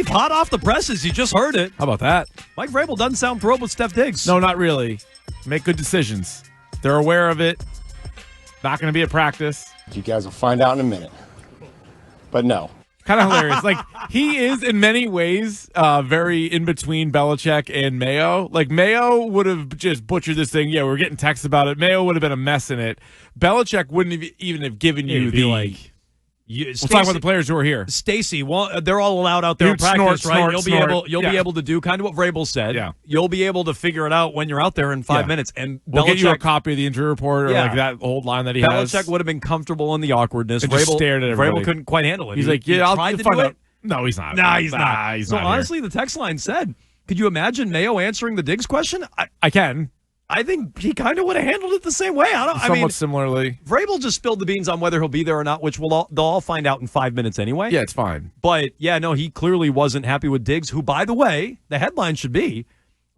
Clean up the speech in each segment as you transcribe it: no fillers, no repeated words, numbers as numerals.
hot off the presses. You just heard it. How about that? Mike Vrabel doesn't sound thrilled with Steph Diggs. No, not really. Make good decisions. They're aware of it. Not going to be at practice. You guys will find out in a minute. But no. Kind of hilarious. Like, he is, in many ways, very in between Belichick and Mayo. Like, Mayo would have just butchered this thing. Yeah, we're getting texts about it. Mayo would have been a mess in it. Belichick wouldn't have even have given you the... like, we'll talk about the players who are here. Stacey, well, they're all allowed out there in practice, right? You'll be able to do kind of what Vrabel said. Yeah. You'll be able to figure it out when you're out there in 5 minutes. And we'll get you a copy of the injury report or like that old line that he has. Belichick would have been comfortable in the awkwardness. And just stared at everybody. Vrabel couldn't quite handle it. He's like, yeah, I'll find out. No, he's not. Nah, he's not. He's so not honestly, here. the text line said, could you imagine Mayo answering the Diggs question? I can. I think he kind of would have handled it the same way. Somewhat similarly. Vrabel just spilled the beans on whether he'll be there or not, which they'll all find out in 5 minutes anyway. Yeah, it's fine. But, yeah, no, he clearly wasn't happy with Diggs, who, by the way, the headline should be,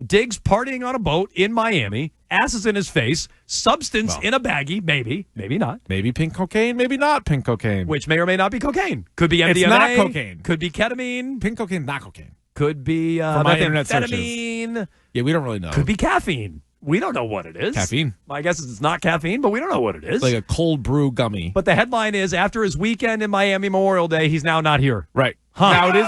Diggs partying on a boat in Miami, asses in his face, substance in a baggie, maybe not. Maybe pink cocaine, maybe not pink cocaine. Which may or may not be cocaine. Could be MDMA. It's not cocaine. Could be ketamine. Pink cocaine, not cocaine. Could be methamphetamine. Yeah, we don't really know. Could be caffeine. We don't know what it is. Caffeine. My guess is it's not caffeine, but we don't know what it is. Like a cold brew gummy. But the headline is, after his weekend in Miami Memorial Day, he's now not here. Right. Huh. Now it is...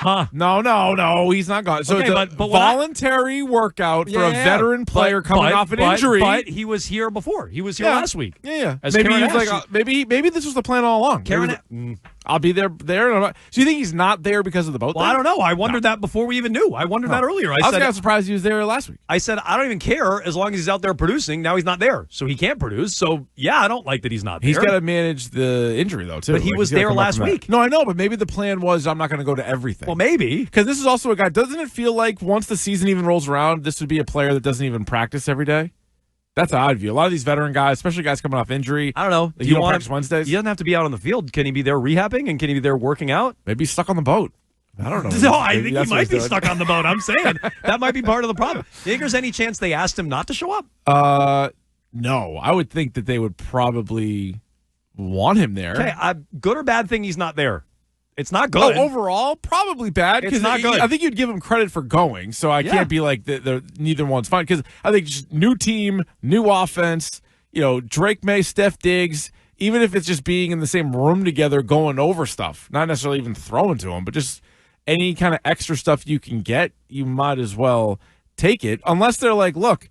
Huh. No, he's not gone. So okay, it's a voluntary workout for a veteran player coming off an injury. But he was here before. He was here last week. Yeah. Maybe he was like, maybe this was the plan all along. I'll be there. So you think he's not there because of the boat? Well, I don't know. I wondered that before we even knew. I wondered that earlier. I was kind of surprised he was there last week. I said, I don't even care as long as he's out there producing. Now he's not there, so he can't produce. So, yeah, I don't like that he's not there. He's got to manage the injury, though, too. But he was there last week. No, I know, but maybe the plan was I'm not going to go to everything. Well, maybe. Because this is also a guy, doesn't it feel like once the season even rolls around, this would be a player that doesn't even practice every day? That's how I'd view. A lot of these veteran guys, especially guys coming off injury. I don't know. You don't practice Wednesdays? He doesn't have to be out on the field. Can he be there rehabbing, and can he be there working out? Maybe he's stuck on the boat. I don't know. No, I think he might be stuck on the boat. I'm saying that might be part of the problem. Do you think there's any chance they asked him not to show up? No. I would think that they would probably want him there. Okay, good or bad thing he's not there? It's not good. Oh, overall, probably bad. It's not good. I think you'd give him credit for going, so I can't be like neither one's fine. Because I think just new team, new offense, Drake May, Steph Diggs, even if it's just being in the same room together going over stuff, not necessarily even throwing to them, but just any kind of extra stuff you can get, you might as well take it. Unless they're like, look,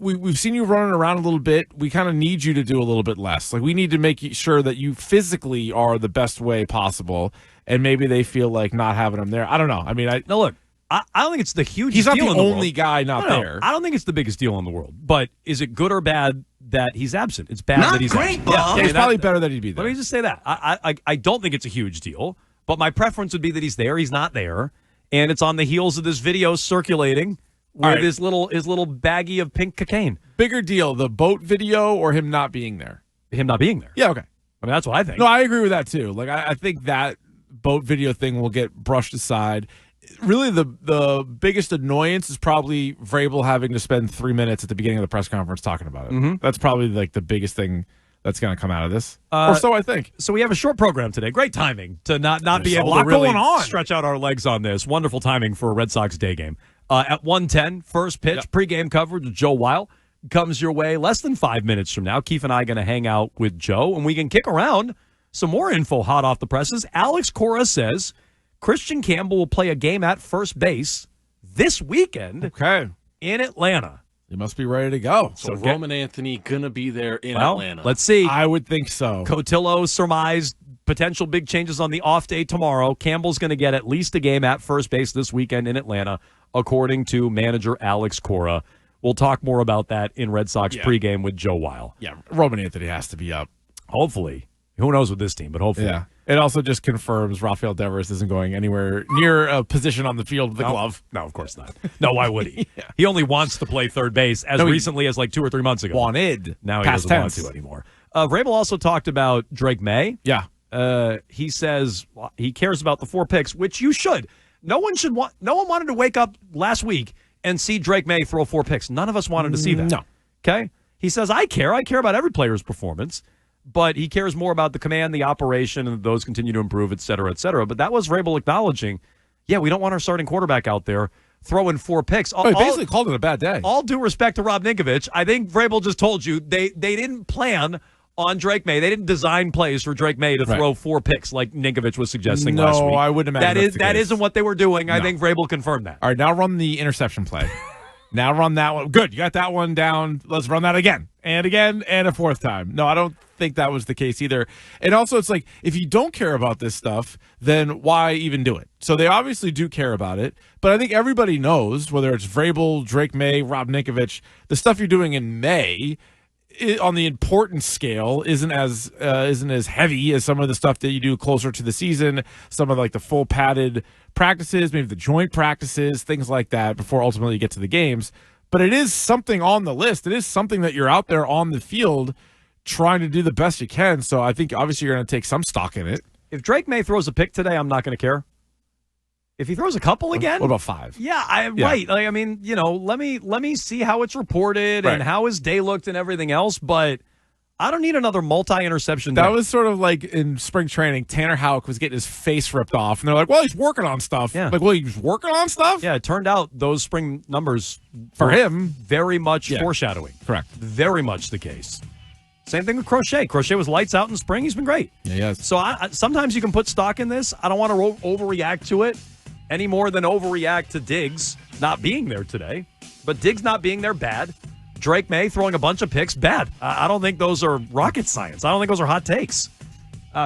we've seen you running around a little bit. We kind of need you to do a little bit less. Like, we need to make sure that you physically are the best way possible. And maybe they feel like not having him there. I don't know. I mean, no, look, I don't think it's the hugest deal in the world. He's not the only guy not there. I don't think it's the biggest deal in the world. But is it good or bad that he's absent? It's bad that he's absent. Yeah, it's probably better that he'd be there. Let me just say that. I don't think it's a huge deal. But my preference would be that he's there. He's not there. And it's on the heels of this video circulating with his little baggie of pink cocaine. Bigger deal, the boat video or him not being there? Him not being there. Yeah, okay. I mean, that's what I think. No, I agree with that, too. Like, I think that boat video thing will get brushed aside. Really, the biggest annoyance is probably Vrabel having to spend 3 minutes at the beginning of the press conference talking about it. Mm-hmm. That's probably, like, the biggest thing that's going to come out of this. Or so I think. So we have a short program today. Great timing to not be able to really stretch out our legs on this. Wonderful timing for a Red Sox day game. At 1:10, first pitch, pregame coverage with Joe Weil comes your way less than 5 minutes from now. Keefe and I are going to hang out with Joe, and we can kick around some more info hot off the presses. Alex Cora says Christian Campbell will play a game at first base this weekend in Atlanta. He must be ready to go. So Roman Anthony going to be there in Atlanta. Let's see. I would think so. Cotillo surmised potential big changes on the off day tomorrow. Campbell's going to get at least a game at first base this weekend in Atlanta, according to manager Alex Cora. We'll talk more about that in Red Sox pregame with Joe Weil. Yeah, Roman Anthony has to be up. Hopefully. Who knows with this team, but hopefully. Yeah. It also just confirms Rafael Devers isn't going anywhere near a position on the field with the glove. No, of course not. No, why would he? He only wants to play third base as recently as like 2 or 3 months ago. Wanted. Now he doesn't want to anymore. Vrabel also talked about Drake May. Yeah. He says he cares about the 4 picks, which you should. No one wanted to wake up last week and see Drake May throw 4 picks. None of us wanted to see that. No. Okay? He says, I care. I care about every player's performance. But he cares more about the command, the operation, and those continue to improve, et cetera, et cetera. But that was Vrabel acknowledging, yeah, we don't want our starting quarterback out there throwing 4 picks. He basically called it a bad day. All due respect to Rob Ninkovich, I think Vrabel just told you they didn't plan on Drake May. They didn't design plays for Drake May to throw 4 picks like Ninkovich was suggesting last week. No, I wouldn't imagine that isn't what they were doing. No. I think Vrabel confirmed that. All right, now run the interception play. Now run that one. Good, you got that one down. Let's run that again and a 4th time. No, I don't think that was the case either. And also, it's like, if you don't care about this stuff, then why even do it? So they obviously do care about it, but I think everybody knows, whether it's Vrabel, Drake May, Rob Ninkovich, the stuff you're doing in May on the importance scale isn't as heavy as some of the stuff that you do closer to the season, some of like the full padded practices, maybe the joint practices, things like that before ultimately you get to the games. But it is something on the list. It is something that you're out there on the field trying to do the best you can. So I think obviously you're going to take some stock in it. If Drake May throws a pick today, I'm not going to care. If he throws a couple again, what about 5? Yeah, right. Like, I mean, let me see how it's reported and how his day looked and everything else. But I don't need another multi-interception. That was sort of like in spring training. Tanner Houck was getting his face ripped off, and they're like, "Well, he's working on stuff." Yeah. Like, well, he's working on stuff. Yeah, it turned out those spring numbers for him very much foreshadowing. Correct. Very much the case. Same thing with Crochet. Crochet was lights out in spring. He's been great. Yeah, he has. So sometimes you can put stock in this. I don't want to overreact to it any more than overreact to Diggs not being there today. But Diggs not being there, bad. Drake May throwing a bunch of picks, bad. I don't think those are rocket science. I don't think those are hot takes.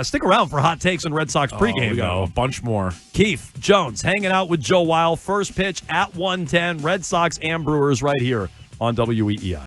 Stick around for hot takes in Red Sox pregame, though. A bunch more. Keefe, Jones, hanging out with Joe Weil. First pitch at 1:10. Red Sox and Brewers right here on WEEI.